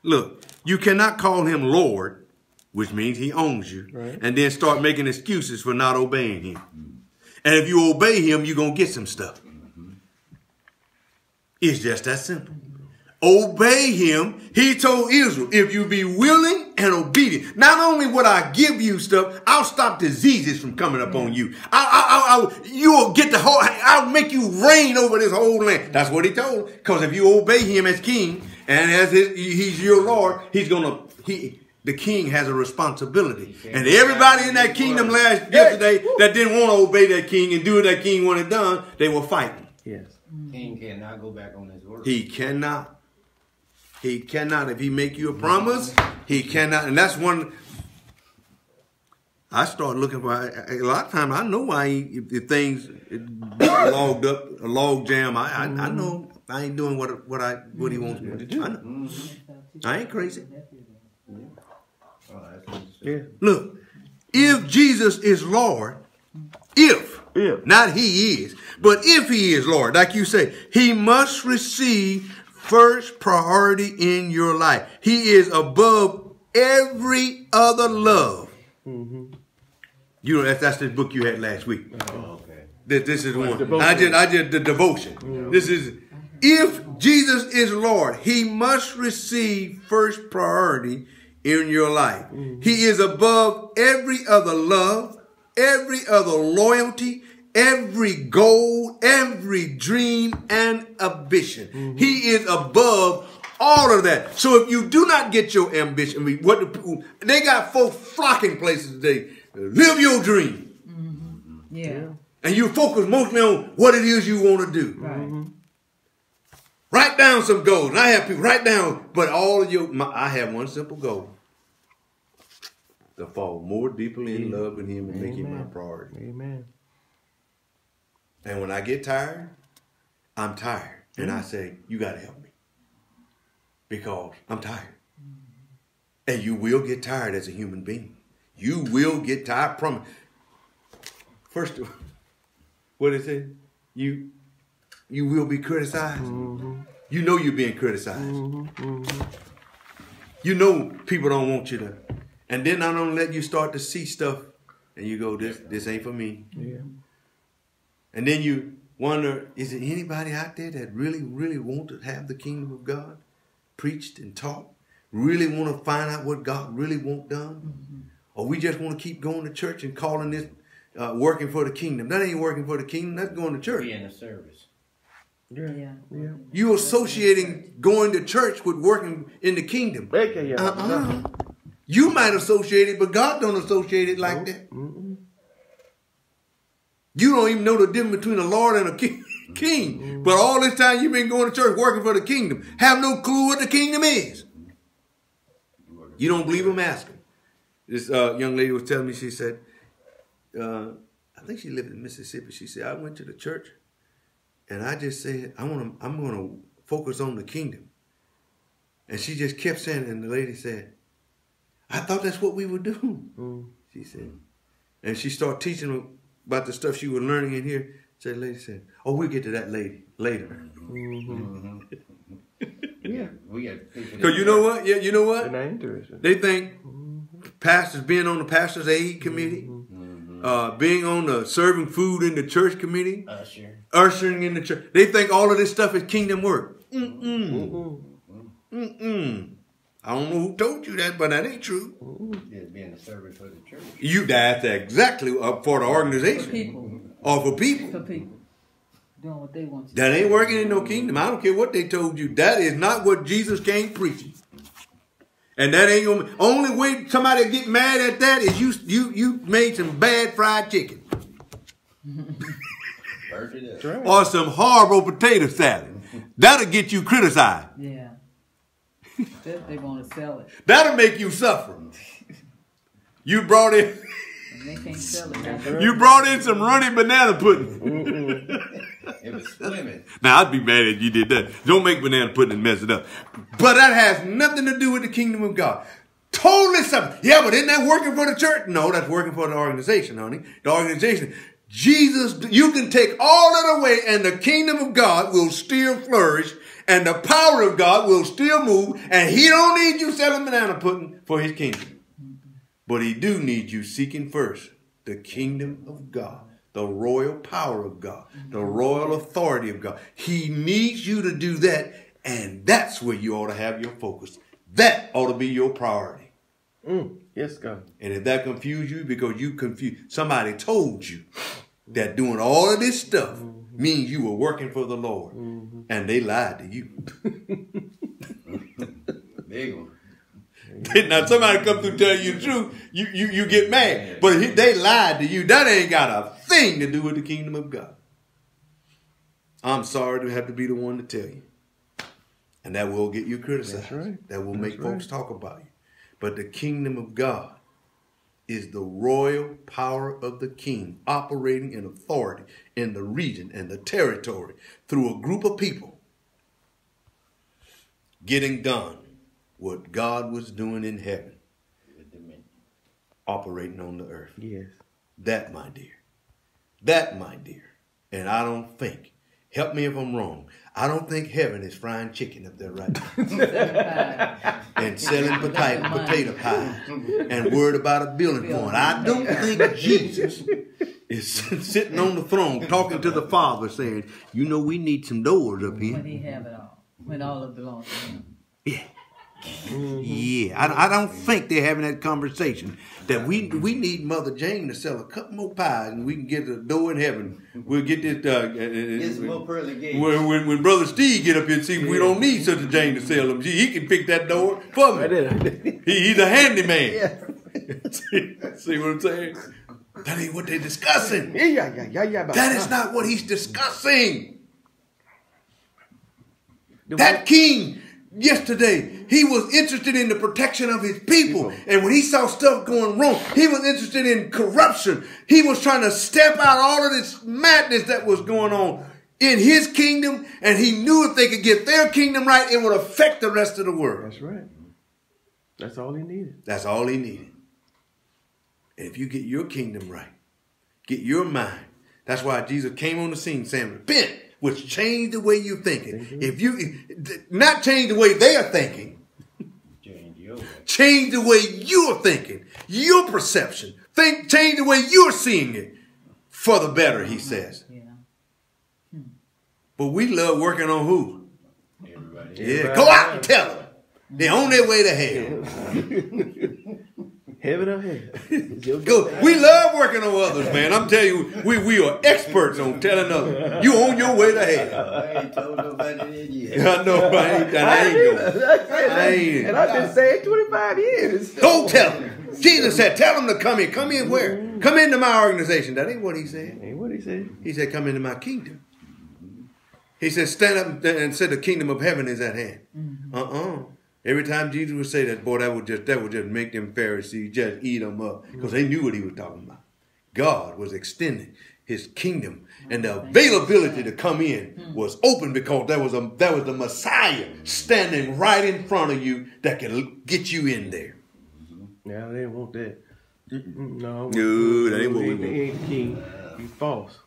Look, you cannot call him Lord, which means he owns you, and then start making excuses for not obeying him. And if you obey him, you're going to get some stuff. It's just that simple. Obey him. He told Israel, if you be willing and obedient, not only would I give you stuff, I'll stop diseases from coming up on you. You'll get the whole, I'll make you reign over this whole land. That's what he told. Because if you obey him as king and as he's your Lord, the king has a responsibility. And everybody in that kingdom yesterday that didn't want to obey that king and do what that king wanted done, they were fighting. Yes. King cannot go back on his word. He cannot. He cannot. If he make you a promise, he cannot. And that's one. I start looking for, a lot of times I know why if things logged up, a log jam, I know I ain't doing what he wants me to do. I know. I ain't crazy. Yeah. Look, if Jesus is Lord, not he is, but if he is Lord, like you say, he must receive first priority in your life. He is above every other love. You know, that's the book you had last week. This is one. I did the devotion. This is, if Jesus is Lord, he must receive first priority in your life. He is above every other love, every other loyalty, every goal, every dream and ambition. He is above all of that. So if you do not get your ambition, I mean, they got folks flocking places today. Live your dream. Yeah. And you focus mostly on what it is you want to do. Right. Write down some goals. And I have people write down, but all of I have one simple goal. To fall more deeply in love with him and make him my priority. Amen. And when I get tired, I'm tired. And I say, you got to help me. Because I'm tired. And you will get tired as a human being. You will get tired from it. First of all, what is it? You will be criticized. You know you're being criticized. You know people don't want you to. And then I don't let you start to see stuff and you go, this ain't for me. Yeah. And then you wonder, is there anybody out there that really, really want to have the kingdom of God preached and taught? Really want to find out what God really want done? Or we just want to keep going to church and calling this working for the kingdom? That ain't working for the kingdom. That's going to church. Be in the service. Yeah. You associating going to church with working in the kingdom. You might associate it, but God don't associate it like that. You don't even know the difference between a Lord and a king. But all this time you've been going to church working for the kingdom. Have no clue what the kingdom is. You don't believe him? Ask him. This young lady was telling me, she said, I think she lived in Mississippi. She said, I went to the church and I just said, I'm going to focus on the kingdom. And she just kept saying it, and the lady said, I thought that's what we were doing. She said. And she started teaching them about the stuff she was learning in here. So the lady said, oh, we'll get to that later. Yeah. We got Because you know what? Yeah, you know what? Isn't that interesting? They think pastors being on the pastor's aid committee, being on the serving food in the church committee, ushering in the church. They think all of this stuff is kingdom work. I don't know who told you that, but that ain't true. Yeah, being a servant for the church. That's exactly for the organization. For people. Or for people. For people. Doing what they want to. That ain't working in no kingdom. I don't care what they told you. That is not what Jesus came preaching. And that ain't gonna, only way somebody get mad at that is you made some bad fried chicken. Or some horrible potato salad. That'll get you criticized. Yeah. They want to sell it. That'll make you suffer. You brought in. And they can't sell it. You brought in some runny banana pudding. It was swimming. Now I'd be mad if you did that. Don't make banana pudding and mess it up. But that has nothing to do with the kingdom of God. Totally something. Yeah, but isn't that working for the church? No, that's working for the organization, honey. The organization. Jesus, you can take all of it away and the kingdom of God will still flourish and the power of God will still move, and he don't need you selling banana pudding for his kingdom. But he do need you seeking first the kingdom of God, the royal power of God, the royal authority of God. He needs you to do that, and that's where you ought to have your focus. That ought to be your priority. Yes, God. And if that confused you because you confused, somebody told you that doing all of this stuff means you were working for the Lord. And they lied to you. Big one. Now somebody come through tell you the truth, you get mad. But they lied to you. That ain't got a thing to do with the kingdom of God. I'm sorry to have to be the one to tell you. And that will get you criticized. That's right. That will make folks talk about you. But the kingdom of God is the royal power of the king operating in authority in the region and the territory through a group of people getting done what God was doing in heaven, operating on the earth. Yes. That, my dear, and I don't think, help me if I'm wrong, I don't think heaven is frying chicken up there right now. And selling potato pie and worried about a building fund. I don't think Jesus is sitting on the throne talking to the Father saying, you know, we need some doors up here. When he have it all. When all of it belongs to him. Yeah. Yeah, I don't think they're having that conversation that we need Mother Jane to sell a couple more pies and we can get a door in heaven. We'll get this. Get some more pearly gates. When Brother Steve get up here and see, we don't need Sister Jane to sell them. He can pick that door for me. He's a handyman. Yeah. See what I'm saying? That ain't what they're discussing. That is not what he's discussing. That king yesterday, he was interested in the protection of his people. And when he saw stuff going wrong, he was interested in corruption. He was trying to step out all of this madness that was going on in his kingdom. And he knew if they could get their kingdom right, it would affect the rest of the world. That's right. That's all he needed. That's all he needed. And if you get your kingdom right, get your mind. That's why Jesus came on the scene saying, repent, which changed the way you're thinking. If you not change the way they are thinking, change the way you're thinking, your perception. Change the way you're seeing it for the better, he says. Yeah. But we love working on who? Everybody. Yeah, go out and tell them. They're on their way to hell. Heaven or hell. Go. We love working on others, man. I'm telling you, we are experts on telling others. You on your way to hell. I ain't told nobody that yet. I know, I ain't going. I ain't. And I've been saying 25 years. Go tell them. Jesus said, tell them to come in. Come in where? Come into my organization. That ain't what he said. Ain't what he said. He said, come into my kingdom. He said, stand up and say the kingdom of heaven is at hand. Every time Jesus would say that, boy, that would just make them Pharisees just eat them up because they knew what he was talking about. God was extending his kingdom, and the availability to come in was open because there was the Messiah standing right in front of you that could get you in there. Yeah, they didn't want that. No, that ain't what we want. He ain't the king. He's false.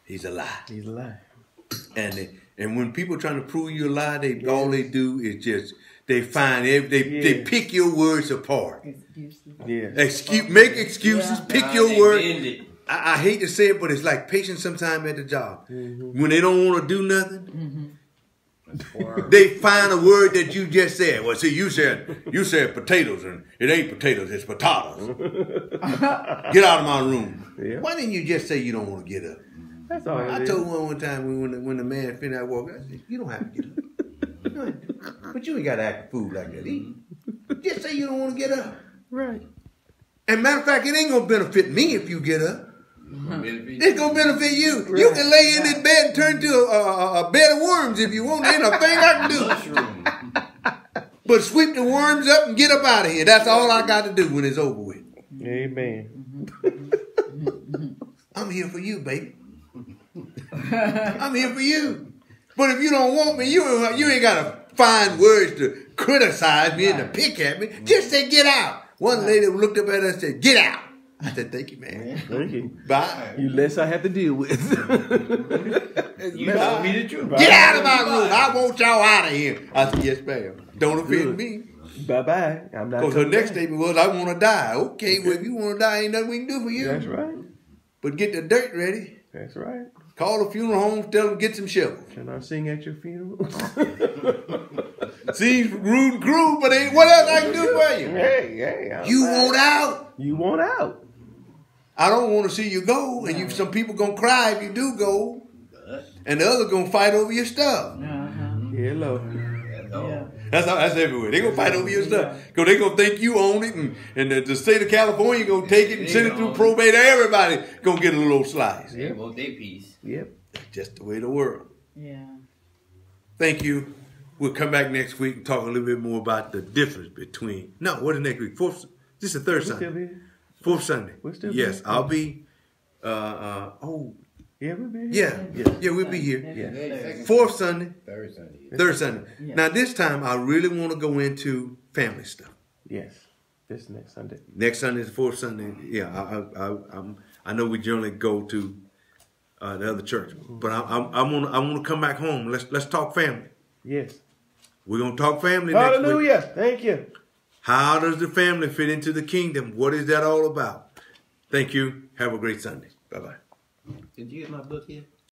He's a lie. He's a lie. And when people trying to prove you a lie, all they do is just they pick your words apart. Excuses. Make excuses, pick your words. I hate to say it, but it's like patients sometimes at the job. When they don't want to do nothing, they find a word that you just said. Well, see, you said potatoes, and it ain't potatoes, it's potatoes. Get out of my room. Yeah. Why didn't you just say you don't want to get up? That's all I told one time when the man finished that walk, I said, you don't have to get up. But you ain't got to act a fool like that. Just say you don't want to get up. Right. And matter of fact, it ain't going to benefit me if you get up. It's going to benefit you. Right. You can lay in this bed and turn to a bed of worms if you want. There ain't a thing I can do. But sweep the worms up and get up out of here. That's all I got to do when it's over with. Amen. I'm here for you, baby. I'm here for you. But if you don't want me, you ain't got to find words to criticize me and to pick at me. Just say, get out. One lady looked up at us and said, get out. I said, thank you, man. Thank you. Bye. You less I have to deal with. You told me the truth. Get out of my room. I want y'all out of here. I said, yes, ma'am. Don't offend me. Bye-bye. I'm not. Because her next statement was, I want to die. Okay, well, if you want to die, ain't nothing we can do for you. That's right. But get the dirt ready. That's right. Call the funeral home, tell them get some shovels. Can I sing at your funeral? Seems rude and cruel, but ain't what else I can do for you? Hey. You want out? You want out? I don't want to see you go, and some people gonna cry if you do go, and the other gonna fight over your stuff. Hello. Yeah. That's everywhere. They gonna fight over your stuff because they gonna think you own it, and the state of California gonna take it and send it through probate. Everybody gonna get a little slice. They want their piece. Yep. That's just the way of the world. Yeah. Thank you. We'll come back next week and talk a little bit more about the difference between. No, what is next week? Fourth. This is the third Sunday. Fourth Sunday. We'll still yes, be. I'll be. Yeah, we'll be Yeah, here. we'll be here. Yeah. Fourth Sunday. Third Sunday. Third Sunday. Yeah. Now this time I really want to go into family stuff. Yes. This next Sunday. Next Sunday is the fourth Sunday. Yeah, I know we generally go to the other church, but I want to come back home. Let's talk family. Yes. We're gonna talk family Hallelujah. next week. Thank you. How does the family fit into the kingdom? What is that all about? Thank you. Have a great Sunday. Bye-bye. Did you get my book yet?